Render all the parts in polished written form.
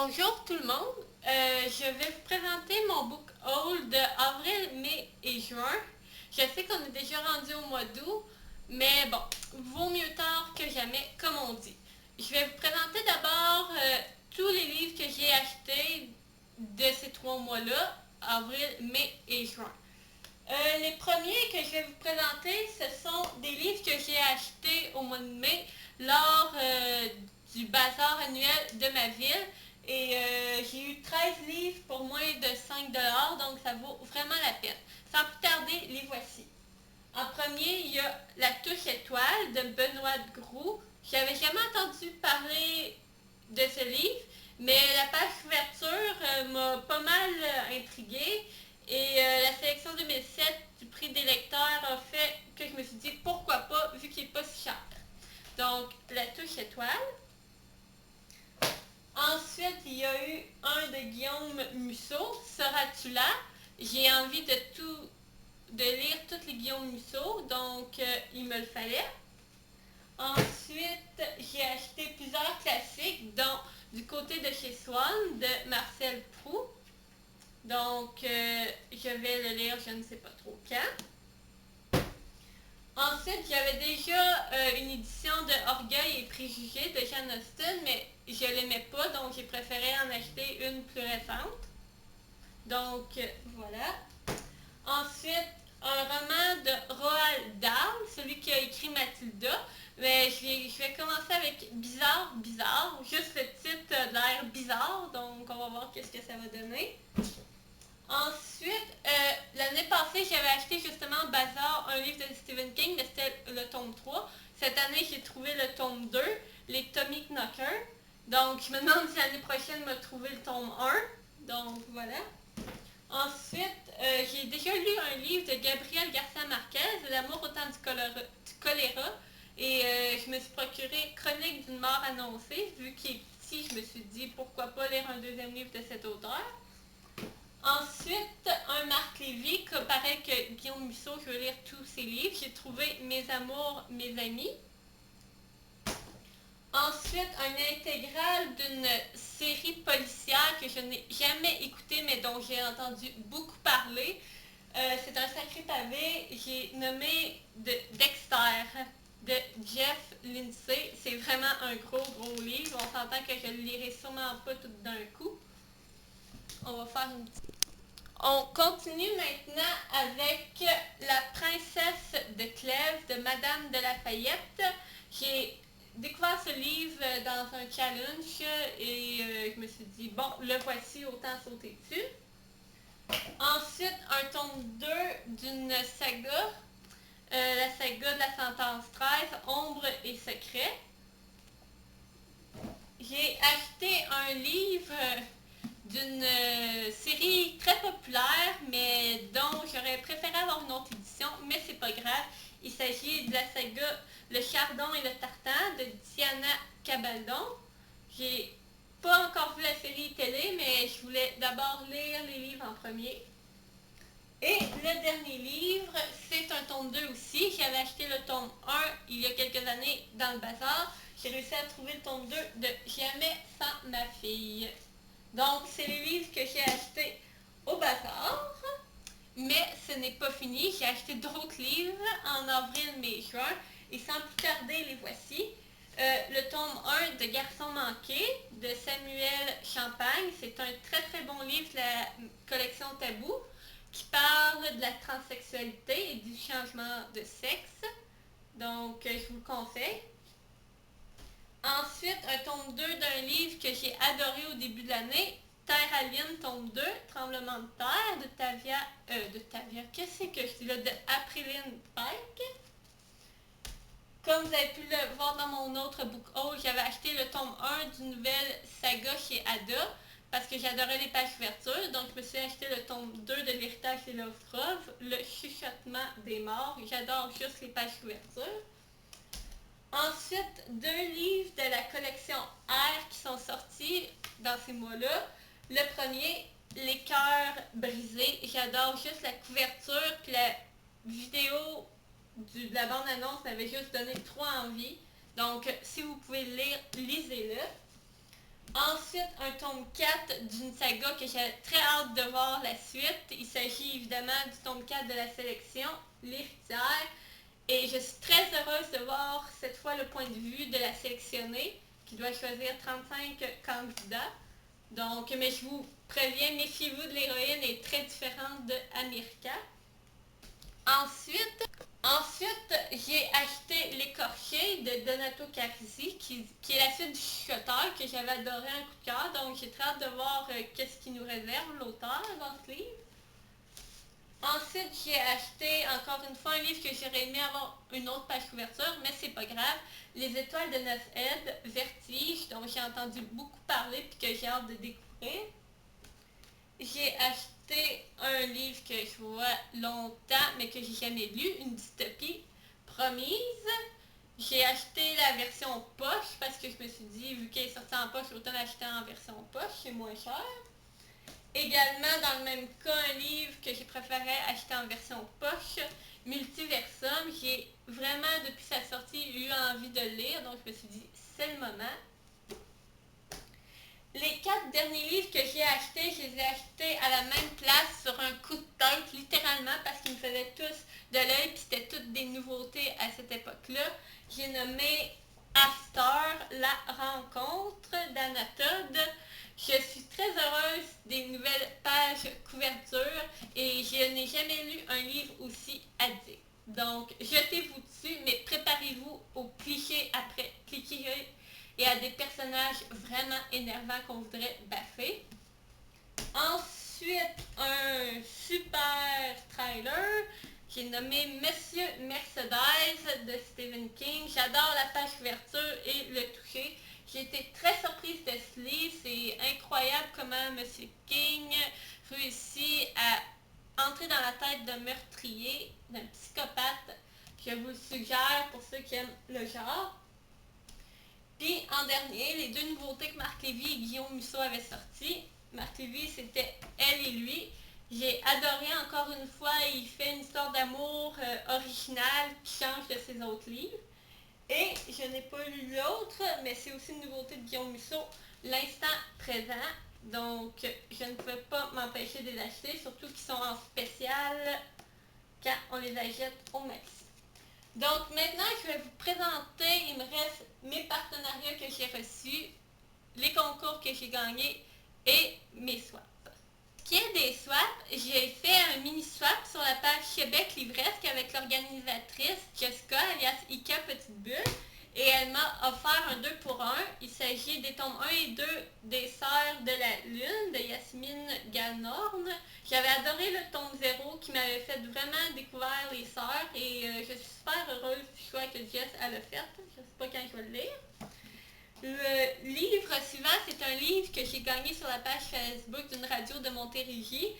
Bonjour tout le monde. Je vais vous présenter mon book haul de avril, mai et juin. Je sais qu'on est déjà rendu au mois d'août, mais bon, vaut mieux tard que jamais, comme on dit. Je vais vous présenter d'abord tous les livres que j'ai achetés de ces 3 mois-là, avril, mai et juin. Les premiers que je vais vous présenter, ce sont des livres que j'ai achetés au mois de mai lors du bazar annuel de ma ville. Et j'ai eu 13 livres pour moins de 5 donc ça vaut vraiment la peine. Sans plus tarder, les voici. En premier, il y a La Touche Étoile de Benoît de Groux. J'avais jamais entendu parler de ce livre, mais la page couverture m'a pas mal intriguée. Et la sélection 2007 du prix des lecteurs a fait que je me suis dit pourquoi pas, vu qu'il n'est pas si cher. Donc, La Touche Étoile. Ensuite, il y a eu un de Guillaume Musso, Seras-tu là? J'ai envie de lire toutes les Guillaume Musso, donc il me le fallait. Ensuite, j'ai acheté plusieurs classiques, dont Du côté de chez Swann de Marcel Proulx. Donc, je vais le lire, je ne sais pas trop quand. Ensuite, j'avais déjà une édition de Orgueil et Préjugés de Jane Austen, mais je ne l'aimais pas, donc j'ai préféré en acheter une plus récente. Donc, voilà. Ensuite, un roman de Roald Dahl, celui qui a écrit Mathilda. Mais je vais commencer avec Bizarre, Bizarre. Juste le titre a l'air bizarre, donc on va voir qu'est-ce que ça va donner. Ensuite, l'année passée, j'avais acheté justement au Bazar un livre de Stephen King, mais c'était le tome 3. Cette année, j'ai trouvé le tome 2, les Tommy Knocker. Donc, je me demande si l'année prochaine, me trouver le tome 1. Donc, voilà. Ensuite, j'ai déjà lu un livre de Gabriel Garcia Marquez, L'amour au temps du choléra. Et je me suis procuré Chronique d'une mort annoncée. Vu qu'il est petit, je me suis dit pourquoi pas lire un deuxième livre de cet auteur. Ensuite, un Marc Lévy, pareil que Guillaume Musso, je vais lire tous ses livres. J'ai trouvé Mes amours, mes amis. Ensuite, un intégral d'une série policière que je n'ai jamais écoutée, mais dont j'ai entendu beaucoup parler. C'est un sacré pavé. J'ai nommé Dexter de Jeff Lindsay. C'est vraiment un gros livre. On s'entend que je ne le lirai sûrement pas tout d'un coup. On va faire une petite... On continue maintenant avec La princesse de Clèves de Madame de Lafayette. J'ai découvert ce livre dans un challenge et je me suis dit, bon, le voici, autant sauter dessus. Ensuite, un tome 2 d'une saga, la saga de la sentence 13, Ombre et secret. J'ai acheté un livre d'une série très populaire, mais dont j'aurais préféré avoir une autre édition, mais c'est pas grave. Il s'agit de la saga Le Chardon et le Tartan de Diana Cabaldon. J'ai pas encore vu la série télé, mais je voulais d'abord lire les livres en premier. Et le dernier livre, c'est un tome 2 aussi. J'avais acheté le tome 1 il y a quelques années dans le bazar. J'ai réussi à trouver le tome 2 de Jamais sans ma fille. Donc, c'est les livres que j'ai achetés au bazar, mais ce n'est pas fini. J'ai acheté d'autres livres en avril, mai, juin, et sans plus tarder, les voici. Le tome 1 de Garçon manqué de Samuel Champagne. C'est un très bon livre de la collection Tabou qui parle de la transsexualité et du changement de sexe. Donc, je vous le conseille. Ensuite, un tome 2 d'un livre que j'ai adoré au début de l'année, Terre à Lune, tome 2, Tremblement de terre, de Tavia, qu'est-ce que je dis là, de Apriline Pike. Comme vous avez pu le voir dans mon autre book haul, j'avais acheté le tome 1 d'une nouvelle saga chez Ada, parce que j'adorais les pages couvertures, donc je me suis acheté le tome 2 de l'héritage des Lovrov, Le chuchotement des morts. J'adore juste les pages couvertures. Ensuite, 2 livres de la collection R qui sont sortis dans ces mois-là. Le premier, Les cœurs brisés. J'adore juste la couverture, puis la vidéo de la bande-annonce m'avait juste donné trop envie. Donc, si vous pouvez le lire, lisez-le. Ensuite, un tome 4 d'une saga que j'ai très hâte de voir la suite. Il s'agit évidemment du tome 4 de la sélection, L'Héritière. Et je suis très heureuse de voir cette fois le point de vue de la sélectionnée, qui doit choisir 35 candidats. Donc, mais je vous préviens, méfiez-vous de l'héroïne, elle est très différente de America. Ensuite, j'ai acheté L'écorché de Donato Carisi, qui est la suite du Chuchoteur, que j'avais adoré un coup de cœur. Donc, j'ai très hâte de voir qu'est-ce qu'il nous réserve, l'auteur, dans ce livre. Ensuite, j'ai acheté encore une fois un livre que j'aurais aimé avoir une autre page couverture, mais c'est pas grave. Les étoiles de notre aide, Vertige, dont j'ai entendu beaucoup parler et que j'ai hâte de découvrir. J'ai acheté un livre que je vois longtemps, mais que j'ai jamais lu, une dystopie, Promise. J'ai acheté la version poche parce que je me suis dit, vu qu'elle est sortie en poche, autant l'acheter en version poche, c'est moins cher. Également, dans le même cas, un livre que j'ai préféré acheter en version poche, Multiversum. J'ai vraiment, depuis sa sortie, eu envie de le lire, donc je me suis dit, c'est le moment. Les 4 derniers livres que j'ai achetés, je les ai achetés à la même place sur un coup de tête, littéralement, parce qu'ils me faisaient tous de l'œil, puis c'était toutes des nouveautés à cette époque-là. J'ai nommé After, La rencontre d'Anatode. Je suis très heureuse des nouvelles pages couverture et je n'ai jamais lu un livre aussi addict. Donc, jetez-vous dessus, mais préparez-vous aux clichés après clichés et à des personnages vraiment énervants qu'on voudrait baffer. Ensuite, un super trailer. J'ai nommé Monsieur Mercedes de Stephen King. J'adore la page couverture et le toucher. J'ai été très surprise de ce livre. C'est incroyable comment Monsieur King réussit à entrer dans la tête d'un meurtrier, d'un psychopathe. Je vous le suggère pour ceux qui aiment le genre. Puis en dernier, les 2 nouveautés que Marc Lévy et Guillaume Musso avaient sorties. Marc Lévy, c'était Elle et lui. J'ai adoré encore une fois, il fait une histoire d'amour originale qui change de ses autres livres. Et je n'ai pas lu l'autre, mais c'est aussi une nouveauté de Guillaume Musso, L'instant présent. Donc je ne pouvais pas m'empêcher de les acheter, surtout qu'ils sont en spécial quand on les achète au maxi. Donc maintenant, je vais vous présenter, il me reste mes partenariats que j'ai reçus, les concours que j'ai gagnés et mes swaps. Ce qui est des swaps, j'ai fait un mini swap sur la page Québec Livresque avec l'organisatrice Jessica, alias Ika Petite Bulle, et elle m'a offert un 2 pour 1. Il s'agit des tomes 1 et 2 des Sœurs de la Lune de Yasmine Galnorn. J'avais adoré le tome 0 qui m'avait fait vraiment découvrir les Sœurs et je suis super heureuse du choix que Jess a fait. Je ne sais pas quand je vais le lire. Le livre suivant, c'est un livre que j'ai gagné sur la page Facebook d'une radio de Montérégie.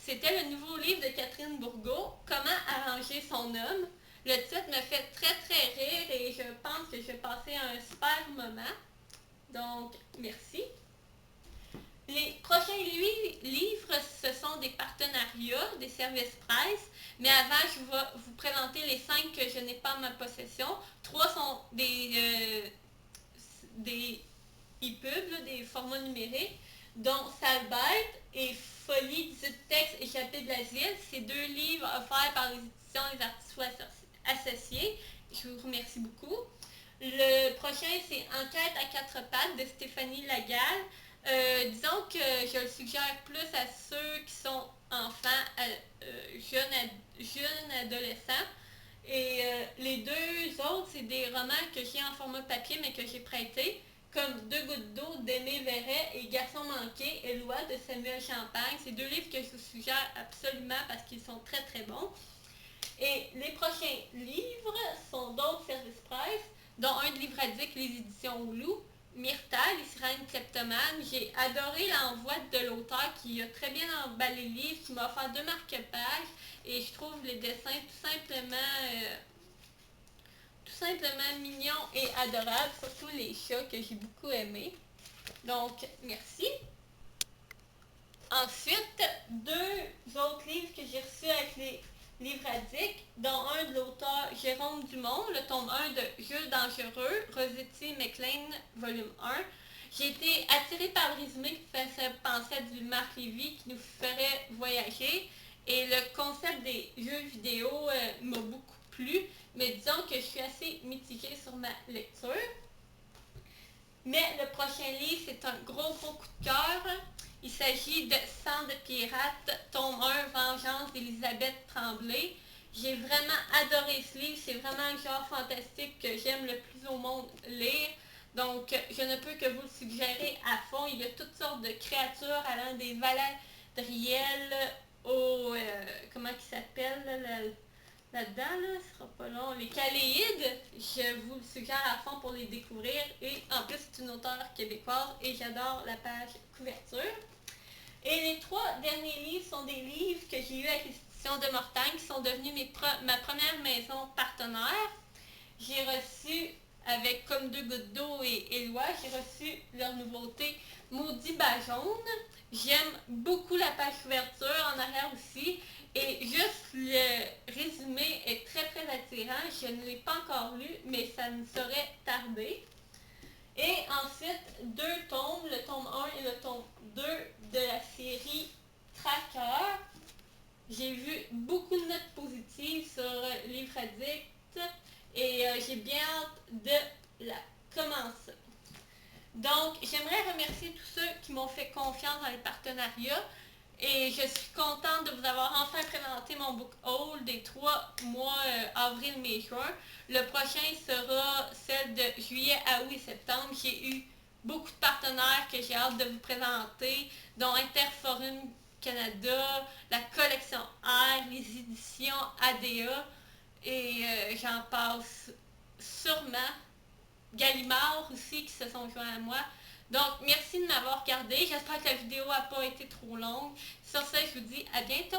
C'était le nouveau livre de Catherine Bourgault, Comment arranger son homme. Le titre me fait très très rire et je pense que je vais passer un super moment. Donc, merci. Les prochains livres, ce sont des partenariats, des services presse. Mais avant, je vais vous présenter les 5 que je n'ai pas en ma possession. 3 sont des e-pubs, des formats numériques, dont Sale Bête et Folie 18 textes échappés de l'asile. Ces 2 livres offerts par les éditions Les Artistes Associés. Je vous remercie beaucoup. Le prochain, c'est Enquête à 4 pattes de Stéphanie Lagal. Disons que je le suggère plus à ceux qui sont enfants, jeunes adolescents. Et les 2 autres, c'est des romans que j'ai en format papier, mais que j'ai prêté, comme 2 gouttes d'eau d'Aimé Verret et Garçon manqué et Loi de Samuel Champagne. C'est 2 livres que je vous suggère absolument parce qu'ils sont très très bons. Et les prochains livres sont d'autres services presse, dont un de Livradique, les éditions Oulou, Myrta, les sirènes kleptomanes. J'ai adoré l'envoi de l'auteur qui a très bien emballé le livre, qui m'a offert 2 marque-pages et je trouve les dessins tout simplement mignons et adorables, surtout les chats que j'ai beaucoup aimés. Donc, merci. Ensuite, 2 autres livres que j'ai reçus avec les Livradique, dont un de l'auteur Jérôme Dumont, le tome 1 de Jeux dangereux, Rosetti McLean, volume 1. J'ai été attirée par le résumé qui faisait penser à du Marc Lévy qui nous ferait voyager. Et le concept des jeux vidéo m'a beaucoup plu, mais disons que je suis assez mitigée sur ma lecture. Mais le prochain livre, c'est un gros coup de cœur. Il s'agit de Sang de pirate, tome 1, Vengeance d'Elisabeth Tremblay. J'ai vraiment adoré ce livre, c'est vraiment un genre fantastique que j'aime le plus au monde lire. Donc, je ne peux que vous le suggérer à fond. Il y a toutes sortes de créatures allant des Valadriel au... comment il s'appelle là-dedans, là, ce sera pas long. Les Caléides, je vous le suggère à fond pour les découvrir. Et en plus, c'est une auteure québécoise et j'adore la page couverture. Et les 3 derniers livres sont des livres que j'ai eus avec les éditions de Mortagne qui sont devenus ma première maison partenaire. J'ai reçu, avec Comme 2 gouttes d'eau et Éloi, j'ai reçu leur nouveauté Maudit bas jaune. J'aime beaucoup la page couverture, en arrière aussi. Et juste le résumé est très très attirant. Je ne l'ai pas encore lu, mais ça ne saurait tarder. Et ensuite, 2 tomes, le tome 1 et le tome 2 de la série Tracker. J'ai vu beaucoup de notes positives sur Livre Addict et j'ai bien hâte de la commencer. Donc, j'aimerais remercier tous ceux qui m'ont fait confiance dans les partenariats. Et je suis contente de vous avoir enfin présenté mon book haul des 3 mois avril, mai, juin. Le prochain sera celle de juillet à août et septembre. J'ai eu beaucoup de partenaires que j'ai hâte de vous présenter, dont Interforum Canada, la collection R, les éditions ADA, et j'en passe sûrement. Gallimard aussi qui se sont joints à moi. Donc, merci de m'avoir regardé. J'espère que la vidéo n'a pas été trop longue. Sur ce, je vous dis à bientôt.